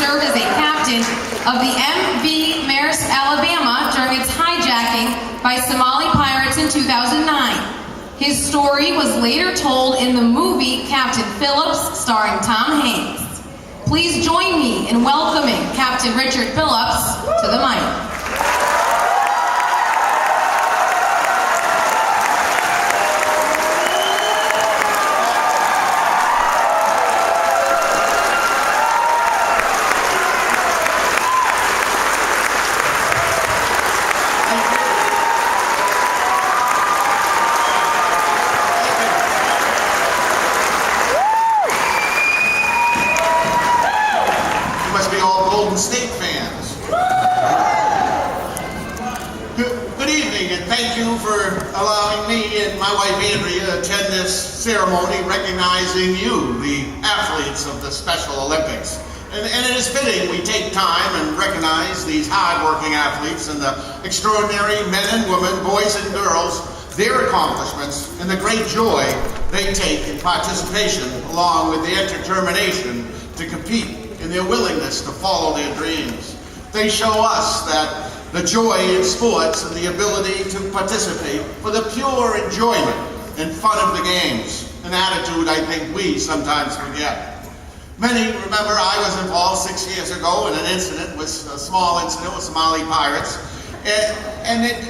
served as a captain of the MV Maersk, Alabama during its hijacking by Somali pirates in 2009. His story was later told in the movie Captain Phillips, starring Tom Hanks. Please join me in welcoming Captain Richard Phillips to the mic. State fans. Good evening, and thank you for allowing me and my wife Andrea to attend this ceremony recognizing you, the athletes of the Special Olympics. And it is fitting we take time and recognize these hard-working athletes and the extraordinary men and women, boys and girls, their accomplishments, and the great joy they take in participation, along with their determination to compete and their willingness to follow their dreams. They show us that the joy in sports and the ability to participate for the pure enjoyment and fun of the games, an attitude I think we sometimes forget. Many remember I was involved 6 years ago in an incident, a small incident with Somali pirates, and it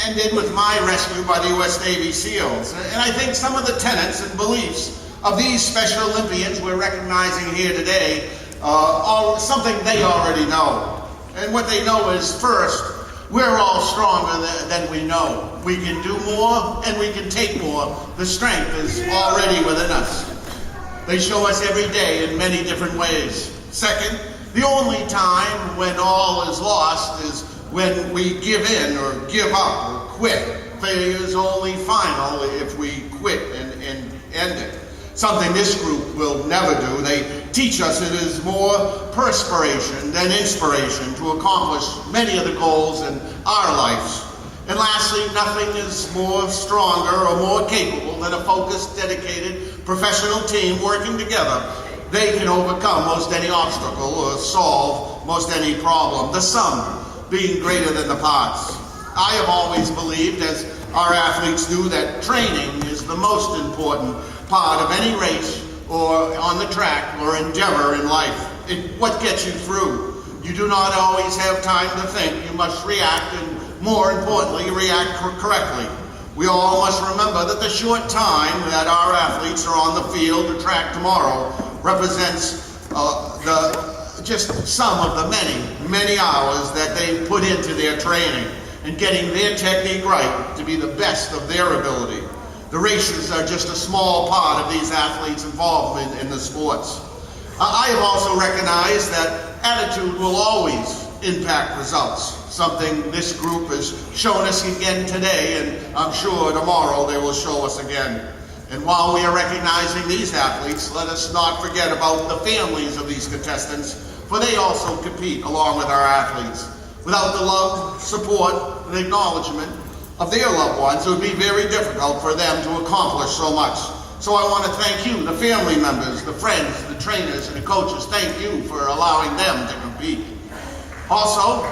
ended with my rescue by the U.S. Navy SEALs. And I think some of the tenets and beliefs of these Special Olympians we're recognizing here today are something they already know. And what they know is, first, we're all stronger than we know. We can do more and we can take more. The strength is already within us. They show us every day in many different ways. Second, the only time when all is lost is when we give in or give up or quit. Failure is only final if we quit and end it. Something this group will never do. They teach us it is more perspiration than inspiration to accomplish many of the goals in our lives. And lastly, nothing is more stronger or more capable than a focused, dedicated, professional team working together. They can overcome most any obstacle or solve most any problem, the sum being greater than the parts. I have always believed, as our athletes do, that training is the most important part of any race or on the track or endeavor in life. What gets you through. You do not always have time to think. You must react, and more importantly, react correctly. We all must remember that the short time that our athletes are on the field or track tomorrow represents just some of the many hours that they put into their training and getting their technique right to be the best of their ability. The races are just a small part of these athletes' involvement in the sports. I have also recognized that attitude will always impact results, something this group has shown us again today, and I'm sure tomorrow they will show us again. And while we are recognizing these athletes, let us not forget about the families of these contestants, for they also compete along with our athletes. Without the love, support, and acknowledgement of their loved ones, it would be very difficult for them to accomplish so much. So I want to thank you, the family members, the friends, the trainers, and the coaches. Thank you for allowing them to compete. Also,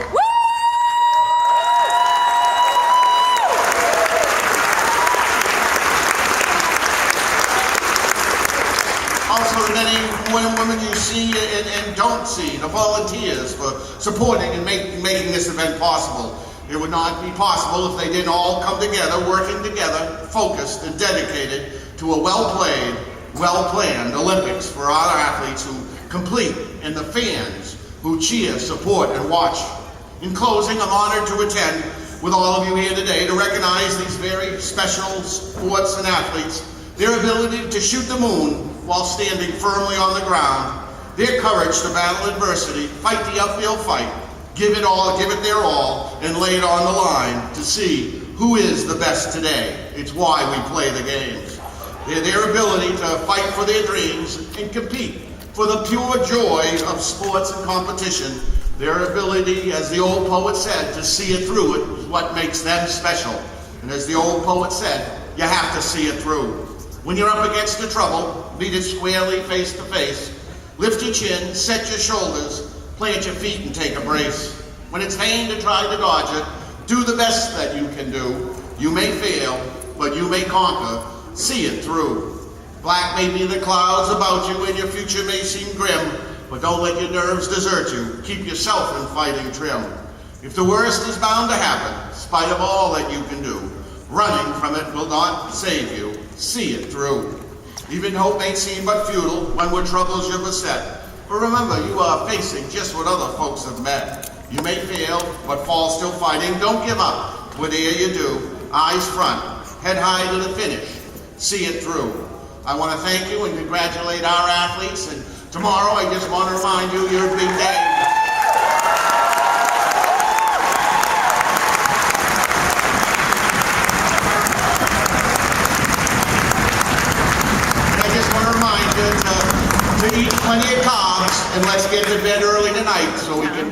the many men and women you see and don't see, the volunteers for supporting and making this event possible. It would not be possible if they didn't all come together, working together, focused and dedicated to a well-played, well-planned Olympics for our athletes who complete and the fans who cheer, support, and watch. In closing, I'm honored to attend with all of you here today to recognize these very special sports and athletes, their ability to shoot the moon while standing firmly on the ground, their courage to battle adversity, fight the uphill fight, give it all, give it their all, and lay it on the line to see who is the best today. It's why we play the games. Their ability to fight for their dreams and compete for the pure joy of sports and competition. Their ability, as the old poet said, to see it through it is what makes them special. And as the old poet said, you have to see it through. When you're up against the trouble, meet it squarely face to face, Lift your chin, set your shoulders, plant your feet and take a brace. When it's vain to try to dodge it, do the best that you can do. You may fail, but you may conquer. See it through. Black may be the clouds about you and your future may seem grim, but don't let your nerves desert you. Keep yourself in fighting trim. If the worst is bound to happen, in spite of all that you can do, running from it will not save you. See it through. Even hope may seem but futile when with troubles you're beset. But remember, you are facing just what other folks have met. You may fail, but fall still fighting. Don't give up. Whatever you do, eyes front, head high to the finish. See it through. I want to thank you and congratulate our athletes. And tomorrow, I just want to remind you, your big day. And I just want to remind you to eat plenty of carbs and let's get to bed early tonight so we can